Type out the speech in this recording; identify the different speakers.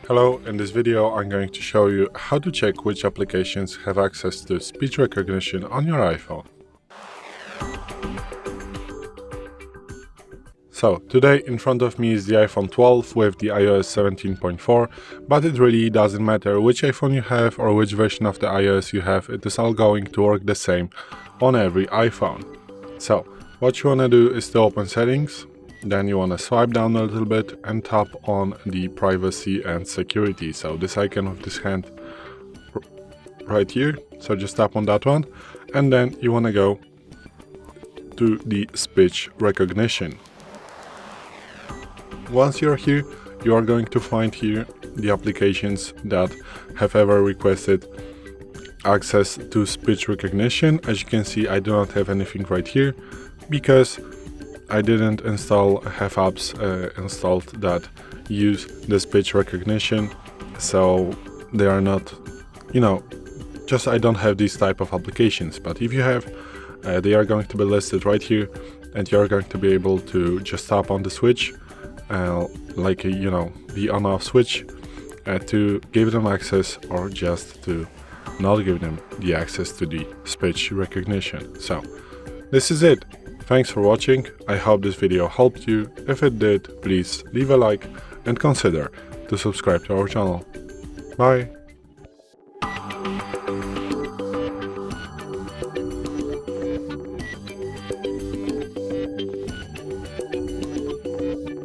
Speaker 1: Hello, in this video I'm going to show you how to check which applications have access to speech recognition on your iPhone. So, today in front of me is the iPhone 12 with the iOS 17.4, but it really doesn't matter which iPhone you have or which version of the iOS you have, it is all going to work the same on every iPhone. So, what you want to do is to open settings, then you want to swipe down a little bit and tap on the privacy and security. So this icon with this hand right here, so just tap on that one, and then you want to go to the speech recognition. Once you're here, you are going to find here the applications that have ever requested access to speech recognition. As you can see, I do not have anything right here because I didn't have apps installed that use the speech recognition, so they are not, just I don't have these type of applications. But if you have, they are going to be listed right here, and you are going to be able to just tap on the switch, like the on-off switch, to give them access or just to not give them the access to the speech recognition. So this is it. Thanks for watching. I hope this video helped you. If it did, please leave a like and consider to subscribe to our channel. Bye!